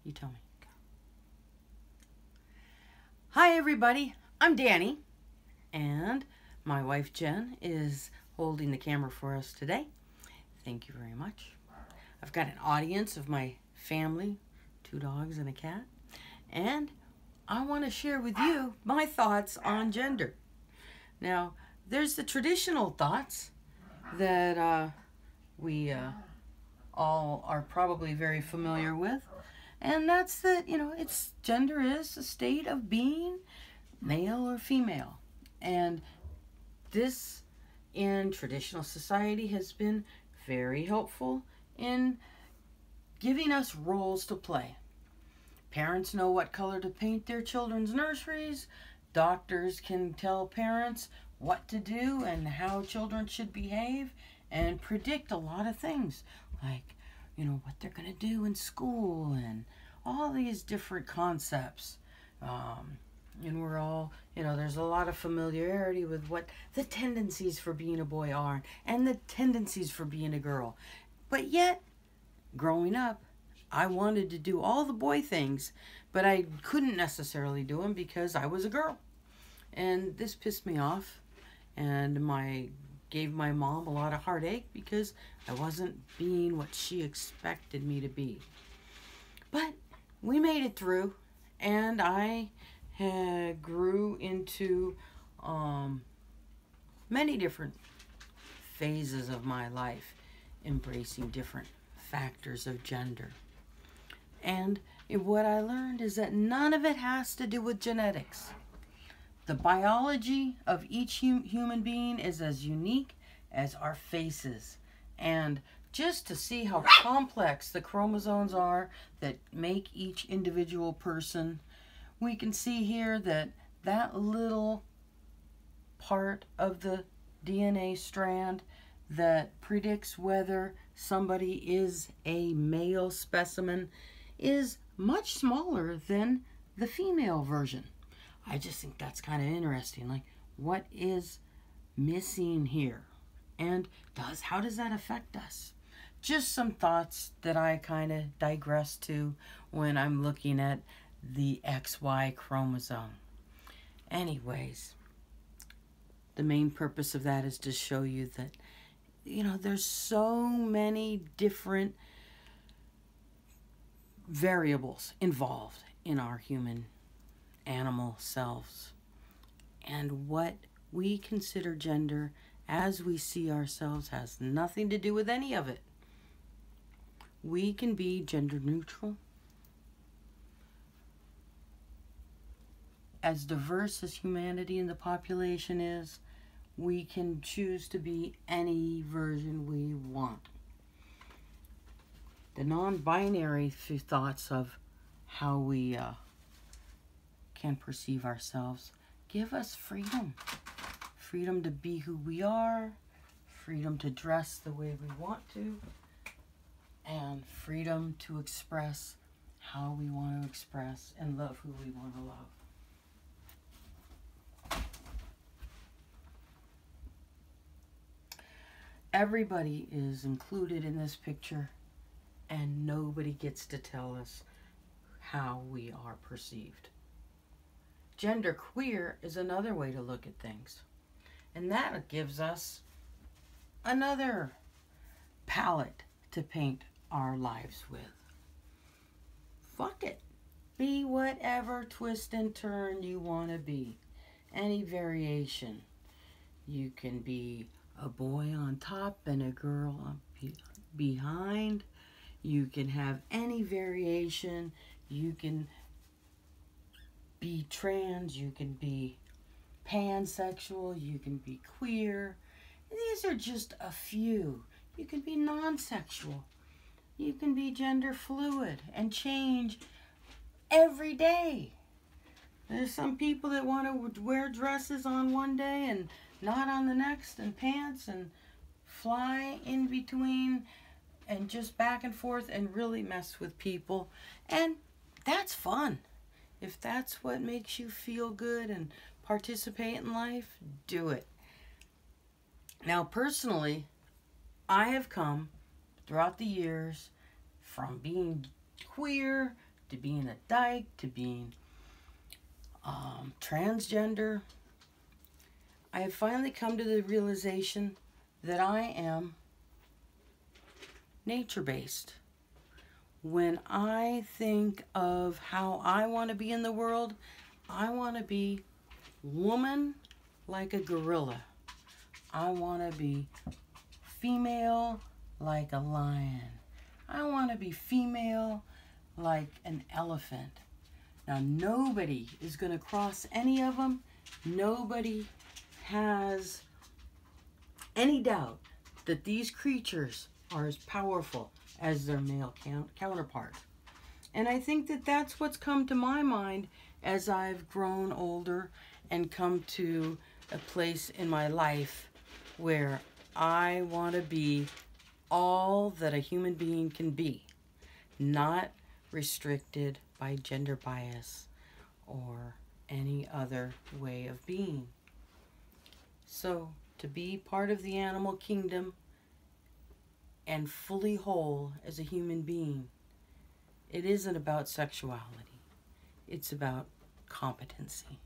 You tell me. Go. Hi, everybody. I'm Danny, and my wife Jen is holding the camera for us today. Thank you very much. I've got an audience of my family, 2 dogs and a cat, and I want to share with you my thoughts on gender. Now, there's the traditional thoughts that we all are probably very familiar with. And that's that, it's gender is a state of being male or female. And this in traditional society has been very helpful in giving us roles to play. Parents know what color to paint their children's nurseries. Doctors can tell parents what to do and how children should behave and predict a lot of things, like what they're going to do in school and all these different concepts. And we're all, there's a lot of familiarity with what the tendencies for being a boy are and the tendencies for being a girl. But yet, growing up, I wanted to do all the boy things, but I couldn't necessarily do them because I was a girl. And this pissed me off, and gave my mom a lot of heartache because I wasn't being what she expected me to be. But we made it through, and I grew into many different phases of my life, embracing different factors of gender. And what I learned is that none of it has to do with genetics. The biology of each human being is as unique as our faces. And just to see how complex the chromosomes are that make each individual person, we can see here that that little part of the DNA strand that predicts whether somebody is a male specimen is much smaller than the female version. I just think that's kind of interesting. Like, what is missing here? And how does that affect us? Just some thoughts that I kind of digress to when I'm looking at the XY chromosome. Anyways, the main purpose of that is to show you that, there's so many different variables involved in our human animal selves, and what we consider gender as we see ourselves has nothing to do with any of it. We can be gender neutral, as diverse as humanity and the population is. We can choose to be any version we want. The non-binary thoughts of how we can perceive ourselves give us freedom. Freedom to be who we are, freedom to dress the way we want to, and freedom to express how we want to express and love who we want to love. Everybody is included in this picture, and nobody gets to tell us how we are perceived. Gender queer is another way to look at things. And that gives us another palette to paint our lives with. Fuck it. Be whatever twist and turn you want to be. Any variation. You can be a boy on top and a girl behind. You can have any variation. You can be trans, you can be pansexual, you can be queer. These are just a few. You can be non-sexual. You can be gender fluid and change every day. There's some people that want to wear dresses on one day and not on the next, and pants, and fly in between and just back and forth and really mess with people. And that's fun. If that's what makes you feel good and participate in life, do it. Now, personally, I have come throughout the years from being queer to being a dyke, to being transgender. I have finally come to the realization that I am nature-based. When I think of how I want to be in the world, I want to be woman like a gorilla. I want to be female like a lion. I want to be female like an elephant. Now, nobody is going to cross any of them. Nobody has any doubt that these creatures are as powerful as their male counterpart. And I think that that's what's come to my mind as I've grown older and come to a place in my life where I want to be all that a human being can be, not restricted by gender bias or any other way of being. So, to be part of the animal kingdom and fully whole as a human being, it isn't about sexuality. It's about competency.